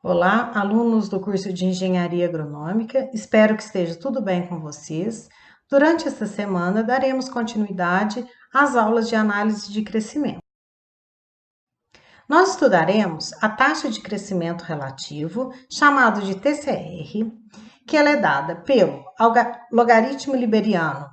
Olá, alunos do curso de Engenharia Agronômica, espero que esteja tudo bem com vocês. Durante esta semana, daremos continuidade às aulas de análise de crescimento. Nós estudaremos a taxa de crescimento relativo, chamado de TCR, que ela é dada pelo logaritmo liberiano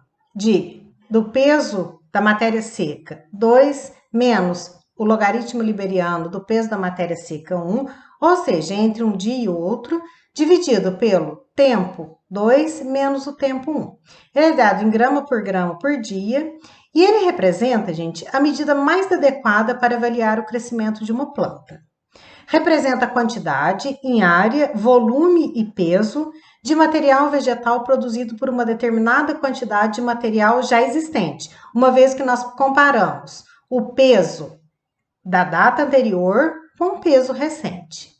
do peso da matéria seca 2 menos o logaritmo liberiano do peso da matéria seca 1, ou seja, entre um dia e o outro, dividido pelo tempo 2 menos o tempo 1. Ele é dado em grama por dia e ele representa, gente, a medida mais adequada para avaliar o crescimento de uma planta. Representa a quantidade em área, volume e peso de material vegetal produzido por uma determinada quantidade de material já existente, uma vez que nós comparamos o peso da data anterior com o peso recente.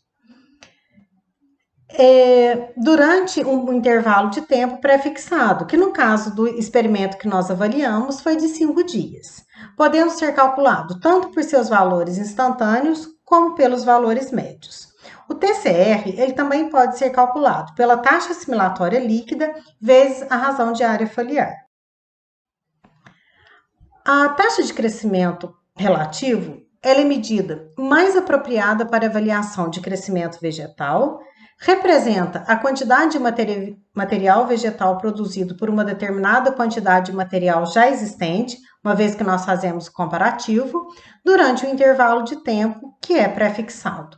Durante um intervalo de tempo pré-fixado, que no caso do experimento que nós avaliamos foi de 5 dias, podendo ser calculado tanto por seus valores instantâneos como pelos valores médios. O TCR ele também pode ser calculado pela taxa assimilatória líquida vezes a razão de área foliar. A taxa de crescimento relativo ela é medida mais apropriada para avaliação de crescimento vegetal, representa a quantidade de material vegetal produzido por uma determinada quantidade de material já existente, uma vez que nós fazemos o comparativo, durante o intervalo de tempo que é pré-fixado.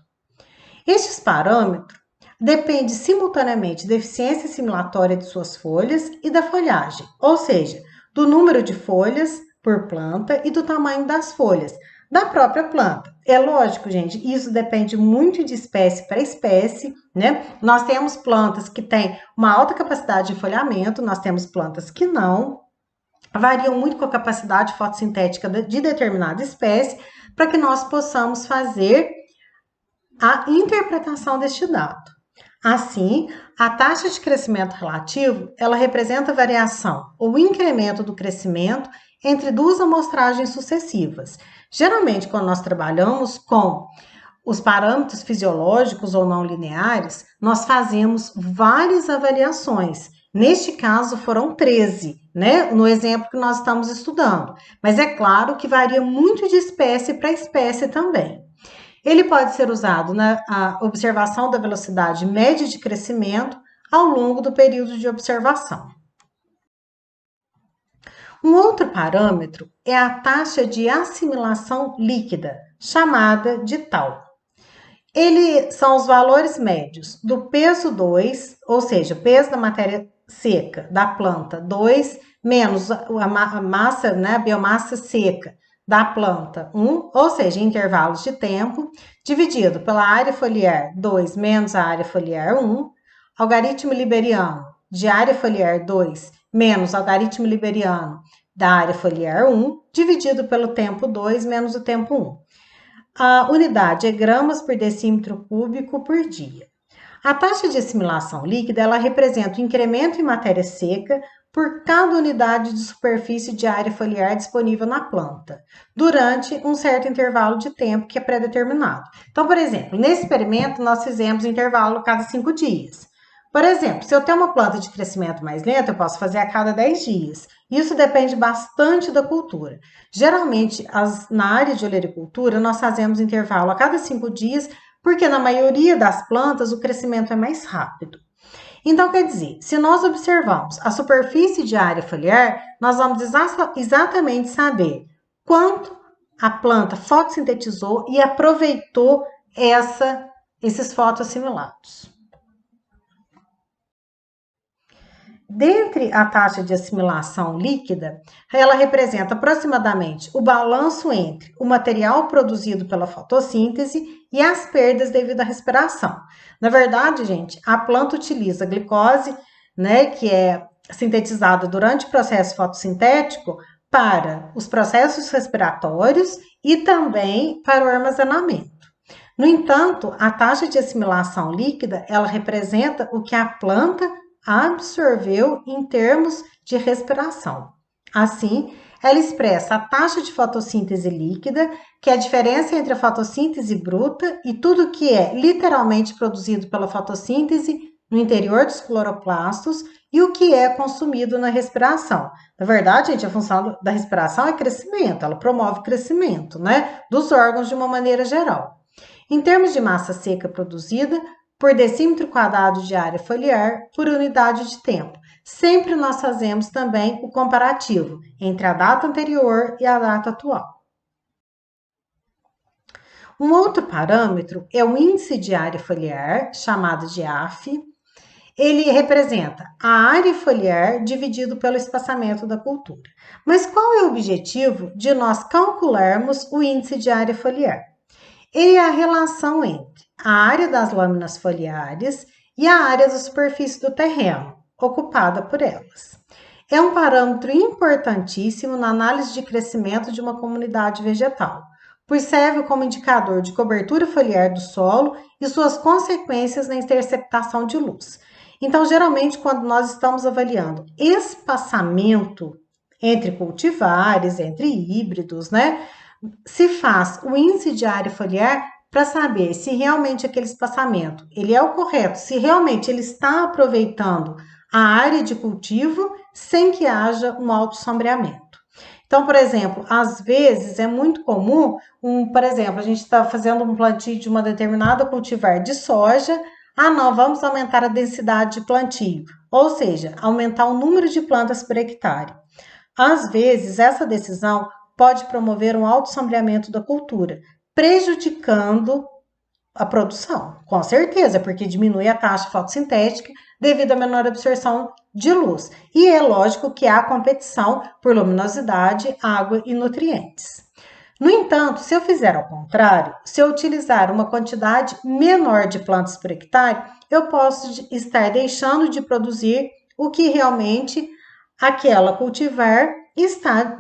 Estes parâmetros dependem simultaneamente da eficiência assimilatória de suas folhas e da folhagem, ou seja, do número de folhas por planta e do tamanho das folhas da própria planta. É lógico, gente, isso depende muito de espécie para espécie, né? Nós temos plantas que têm uma alta capacidade de folhamento, nós temos plantas que não, variam muito com a capacidade fotossintética de determinada espécie, para que nós possamos fazer a interpretação deste dado. Assim, a taxa de crescimento relativo, ela representa a variação ou incremento do crescimento entre duas amostragens sucessivas. Geralmente, quando nós trabalhamos com os parâmetros fisiológicos ou não lineares, nós fazemos várias avaliações. Neste caso, foram 13, né? No exemplo que nós estamos estudando. Mas é claro que varia muito de espécie para espécie também. Ele pode ser usado na observação da velocidade média de crescimento ao longo do período de observação. Um outro parâmetro é a taxa de assimilação líquida, chamada de tau. Ele são os valores médios do peso 2, ou seja, o peso da matéria seca da planta 2, menos a massa, né, a biomassa seca da planta 1, ou seja, intervalos de tempo, dividido pela área foliar 2 menos a área foliar 1, algarismo liberiano de área foliar 2 menos algarismo liberiano da área foliar 1, dividido pelo tempo 2 menos o tempo 1. A unidade é gramas por decímetro cúbico por dia. A taxa de assimilação líquida ela representa o incremento em matéria seca por cada unidade de superfície de área foliar disponível na planta, durante um certo intervalo de tempo que é pré-determinado. Então, por exemplo, nesse experimento nós fizemos intervalo a cada 5 dias. Por exemplo, se eu tenho uma planta de crescimento mais lento, eu posso fazer a cada 10 dias. Isso depende bastante da cultura. Geralmente, na área de olericultura, nós fazemos intervalo a cada 5 dias, porque na maioria das plantas o crescimento é mais rápido. Então, quer dizer, se nós observamos a superfície de área foliar, nós vamos exatamente saber quanto a planta fotossintetizou e aproveitou esses fotoassimilados. Dentre a taxa de assimilação líquida, ela representa aproximadamente o balanço entre o material produzido pela fotossíntese e as perdas devido à respiração. Na verdade, gente, a planta utiliza a glicose, né, que é sintetizada durante o processo fotossintético para os processos respiratórios e também para o armazenamento. No entanto, a taxa de assimilação líquida, ela representa o que a planta absorveu em termos de respiração. Assim, ela expressa a taxa de fotossíntese líquida, que é a diferença entre a fotossíntese bruta e tudo que é literalmente produzido pela fotossíntese no interior dos cloroplastos e o que é consumido na respiração. Na verdade, gente, a função da respiração é crescimento, ela promove crescimento, né, dos órgãos de uma maneira geral. Em termos de massa seca produzida por decímetro quadrado de área foliar por unidade de tempo. Sempre nós fazemos também o comparativo entre a data anterior e a data atual. Um outro parâmetro é o índice de área foliar, chamado de AF. Ele representa a área foliar dividido pelo espaçamento da cultura. Mas qual é o objetivo de nós calcularmos o índice de área foliar? Ele é a relação entre a área das lâminas foliares e a área da superfície do terreno, ocupada por elas. É um parâmetro importantíssimo na análise de crescimento de uma comunidade vegetal, pois serve como indicador de cobertura foliar do solo e suas consequências na interceptação de luz. Então, geralmente, quando nós estamos avaliando espaçamento entre cultivares, entre híbridos, né, se faz o índice de área foliar para saber se realmente aquele espaçamento ele é o correto, se realmente ele está aproveitando a área de cultivo sem que haja um alto sombreamento. Então, por exemplo, às vezes é muito comum, por exemplo, a gente está fazendo um plantio de uma determinada cultivar de soja, não, vamos aumentar a densidade de plantio, ou seja, aumentar o número de plantas por hectare. Às vezes, essa decisão pode promover um alto sombreamento da cultura, prejudicando a produção, com certeza, porque diminui a taxa fotossintética devido à menor absorção de luz. E é lógico que há competição por luminosidade, água e nutrientes. No entanto, se eu fizer ao contrário, se eu utilizar uma quantidade menor de plantas por hectare, eu posso estar deixando de produzir o que realmente aquela cultivar está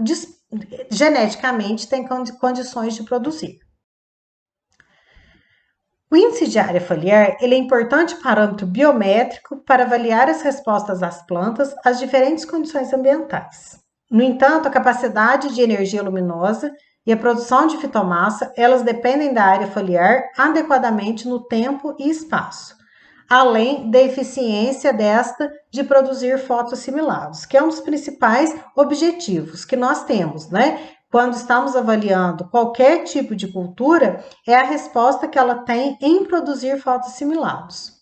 geneticamente tem condições de produzir. O índice de área foliar ele é importante parâmetro biométrico para avaliar as respostas das plantas às diferentes condições ambientais. No entanto, a capacidade de energia luminosa e a produção de fitomassa, elas dependem da área foliar adequadamente no tempo e espaço, além da eficiência desta de produzir fotoassimilados, que é um dos principais objetivos que nós temos, né? Quando estamos avaliando qualquer tipo de cultura, é a resposta que ela tem em produzir fotoassimilados.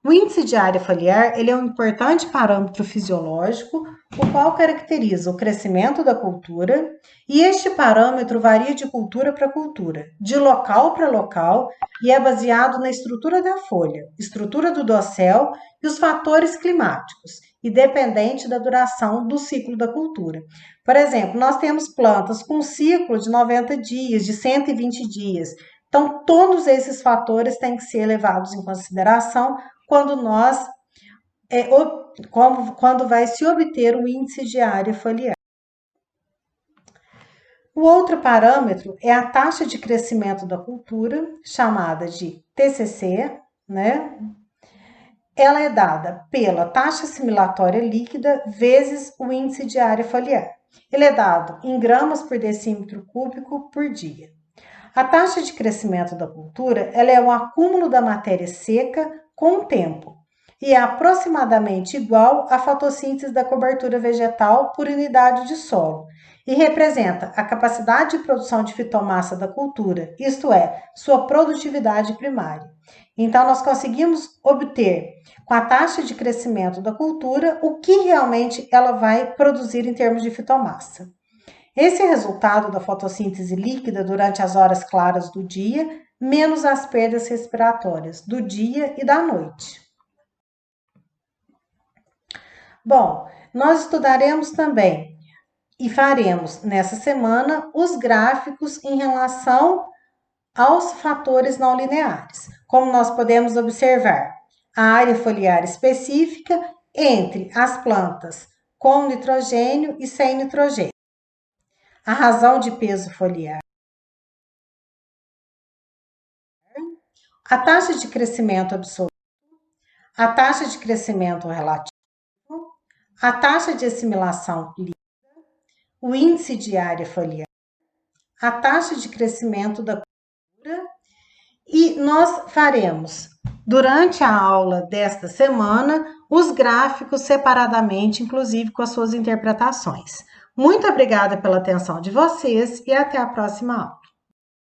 O índice de área foliar ele é um importante parâmetro fisiológico, o qual caracteriza o crescimento da cultura, e este parâmetro varia de cultura para cultura, de local para local, e é baseado na estrutura da folha, estrutura do dossel e os fatores climáticos, independente da duração do ciclo da cultura. Por exemplo, nós temos plantas com ciclo de 90 dias, de 120 dias. Então, todos esses fatores têm que ser levados em consideração quando quando vai se obter o índice de área foliar. O outro parâmetro é a taxa de crescimento da cultura, chamada de TCC, né? Ela é dada pela taxa assimilatória líquida vezes o índice de área foliar. Ele é dado em gramas por decímetro cúbico por dia. A taxa de crescimento da cultura ela é o acúmulo da matéria seca com o tempo e é aproximadamente igual à fotossíntese da cobertura vegetal por unidade de solo e representa a capacidade de produção de fitomassa da cultura, isto é, sua produtividade primária. Então, nós conseguimos obter, com a taxa de crescimento da cultura, o que realmente ela vai produzir em termos de fitomassa. Esse é o resultado da fotossíntese líquida durante as horas claras do dia, menos as perdas respiratórias do dia e da noite. Bom, nós estudaremos também e faremos nessa semana os gráficos em relação aos fatores não lineares. Como nós podemos observar, a área foliar específica entre as plantas com nitrogênio e sem nitrogênio. A razão de peso foliar. A taxa de crescimento absoluto. A taxa de crescimento relativo. A taxa de assimilação líquida. o índice de área foliar, a taxa de crescimento da cultura, e nós faremos, durante a aula desta semana, os gráficos separadamente, inclusive com as suas interpretações. Muito obrigada pela atenção de vocês e até a próxima aula.